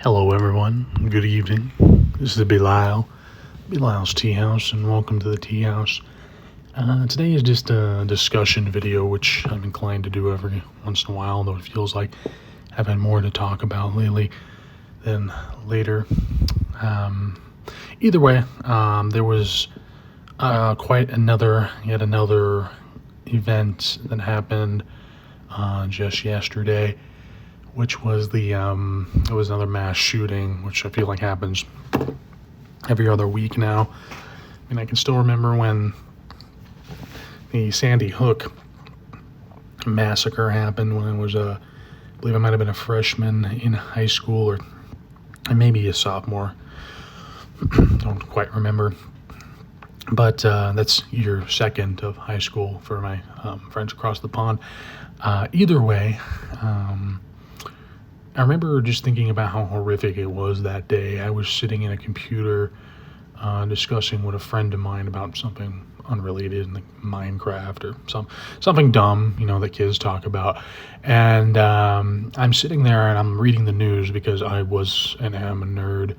Hello, everyone. Good evening. This is Belial's Tea House, and welcome to the Tea House. Today is just a discussion video, which I'm inclined to do every once in a while, though it feels like I've had more to talk about lately than later. Either way, there was yet another event that happened just yesterday, which was it was another mass shooting, which I feel like happens every other week now. I mean, I can still remember when the Sandy Hook massacre happened when I was, I believe I might have been a freshman in high school or maybe a sophomore. Don't quite remember. But that's year second of high school for my friends across the pond. Either way, I remember just thinking about how horrific it was that day. I was sitting in a computer discussing with a friend of mine about something unrelated, like Minecraft or something dumb, that kids talk about. And I'm sitting there and I'm reading the news because I was and am a nerd.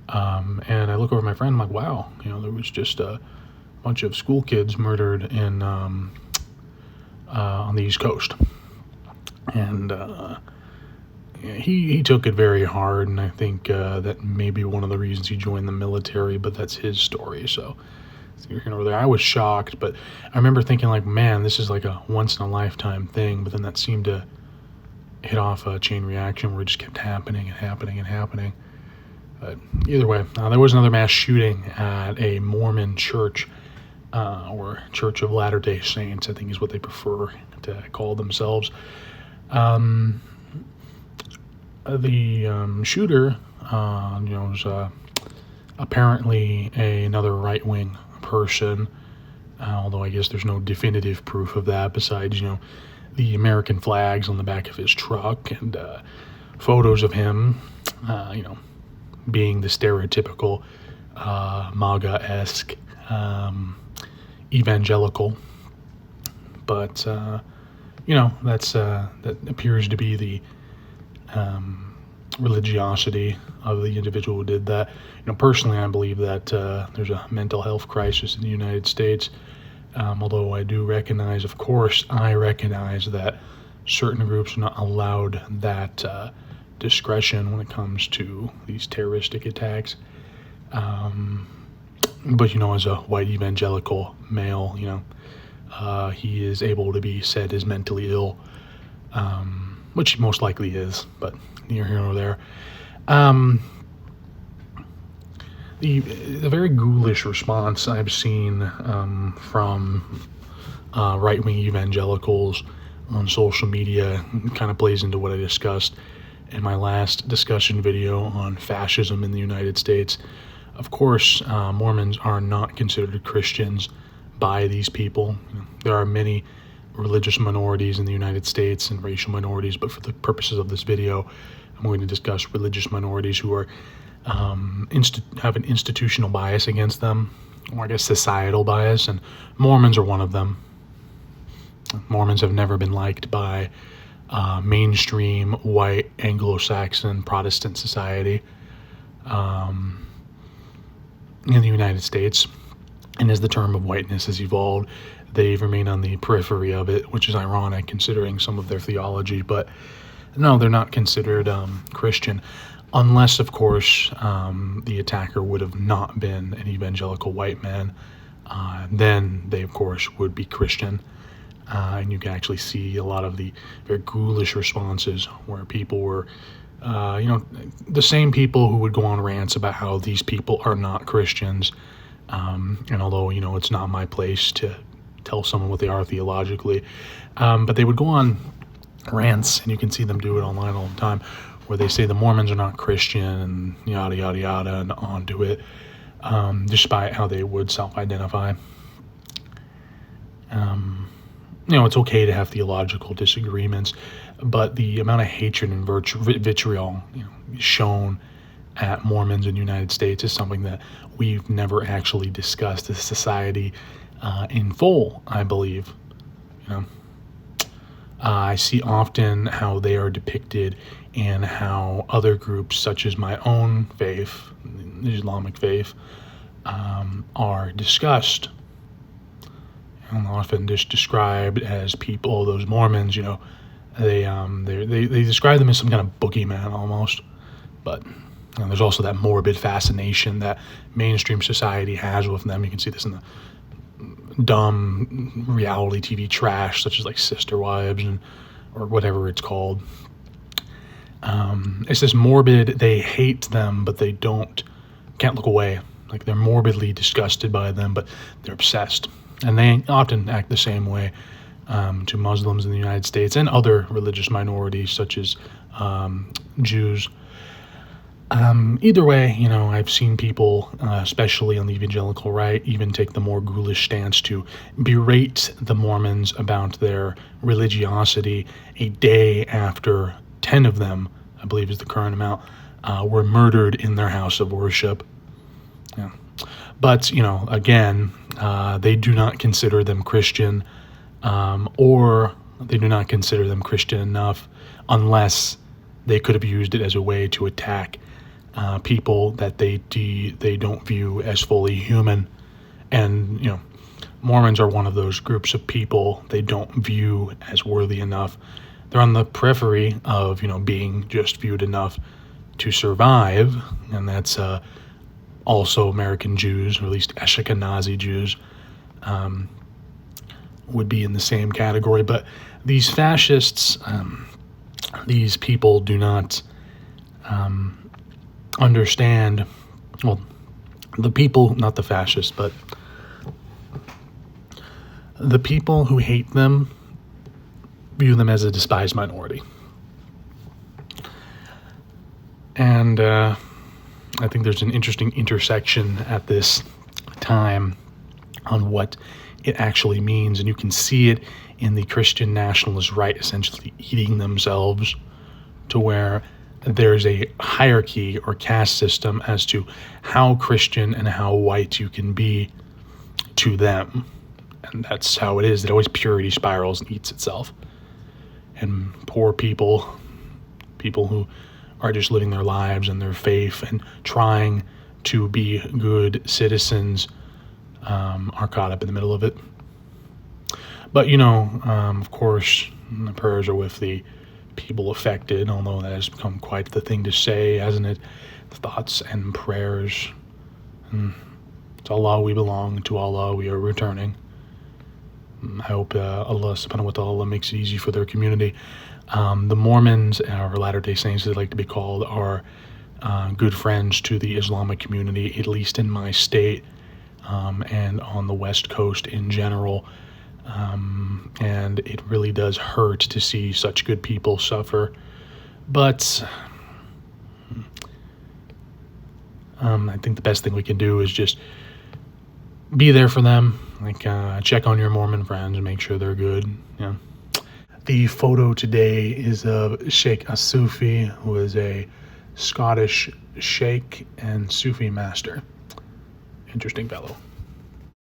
And I look over at my friend, I'm like, wow, there was just a bunch of school kids murdered on the East Coast. And he took it very hard, and I think that may be one of the reasons he joined the military, but that's his story. So I was shocked, but I remember thinking like, man, this is like a once in a lifetime thing. But then that seemed to hit off a chain reaction where it just kept happening and happening and happening. But either way, there was another mass shooting at a Mormon church, or Church of Latter-day Saints, I think is what they prefer to call themselves. The shooter, was apparently another right-wing person, although I guess there's no definitive proof of that besides, the American flags on the back of his truck and photos of him, being the stereotypical MAGA-esque evangelical. But, that appears to be the religiosity of the individual who did that. Personally, I believe that there's a mental health crisis in the United States, although I recognize that certain groups are not allowed that discretion when it comes to these terroristic attacks. But, as a white evangelical male, he is able to be said as mentally ill, which he most likely is, but neither here nor there. The very ghoulish response I've seen from right-wing evangelicals on social media kind of plays into what I discussed in my last discussion video on fascism in the United States. Of course, Mormons are not considered Christians by these people. There are many religious minorities in the United States and racial minorities, but for the purposes of this video, I'm going to discuss religious minorities who are have an institutional bias against them, or I guess societal bias, and Mormons are one of them. Mormons have never been liked by mainstream white Anglo-Saxon Protestant society in the United States, and as the term of whiteness has evolved, they've remained on the periphery of it, which is ironic considering some of their theology. But no, they're not considered Christian, unless, of course, the attacker would have not been an evangelical white man. Then they, of course, would be Christian. And you can actually see a lot of the very ghoulish responses where people were, the same people who would go on rants about how these people are not Christians. And although, it's not my place to tell someone what they are theologically, but they would go on rants, and you can see them do it online all the time, where they say the Mormons are not Christian and yada, yada, yada, and onto it, despite how they would self-identify. It's okay to have theological disagreements, but the amount of hatred and vitriol shown at Mormons in the United States is something that we've never actually discussed as a society in full, I believe. I see often how they are depicted in how other groups, such as my own faith, the Islamic faith, are discussed and often just described as people. Those Mormons, they describe them as some kind of boogeyman almost. But there's also that morbid fascination that mainstream society has with them. You can see this in the dumb reality TV trash, such as like Sister Wives or whatever it's called. It's this morbid. They hate them, but they can't look away. Like they're morbidly disgusted by them, but they're obsessed. And they often act the same way to Muslims in the United States and other religious minorities, such as Jews. Either way, I've seen people, especially on the evangelical right, even take the more ghoulish stance to berate the Mormons about their religiosity a day after 10 of them, I believe is the current amount, were murdered in their house of worship. Yeah. But, again, they do not consider them Christian, or they do not consider them Christian enough unless they could have used it as a way to attack people that they don't view as fully human. And, Mormons are one of those groups of people they don't view as worthy enough. They're on the periphery of, being just viewed enough to survive, and that's also American Jews, or at least Ashkenazi Jews, would be in the same category. But these fascists, these people do not understand, well, the people, not the fascists, but the people who hate them view them as a despised minority. And I think there's an interesting intersection at this time on what it actually means, and you can see it in the Christian nationalist right essentially eating themselves, to where there's a hierarchy or caste system as to how Christian and how white you can be to them. And that's how it is. It always purity spirals and eats itself. And poor people who are just living their lives and their faith and trying to be good citizens, are caught up in the middle of it. But, of course, the prayers are with the people affected, although that has become quite the thing to say, hasn't it? Thoughts and prayers. To Allah we belong, to Allah we are returning. I hope Allah subhanahu wa ta'ala makes it easy for their community. The Mormons, or Latter-day Saints as they like to be called, are good friends to the Islamic community, at least in my state, and on the West Coast in general. And it really does hurt to see such good people suffer. But I think the best thing we can do is just be there for them. Check on your Mormon friends and make sure they're good. Yeah. The photo today is of Sheikh Asufi, who is a Scottish sheikh and Sufi master. Interesting fellow.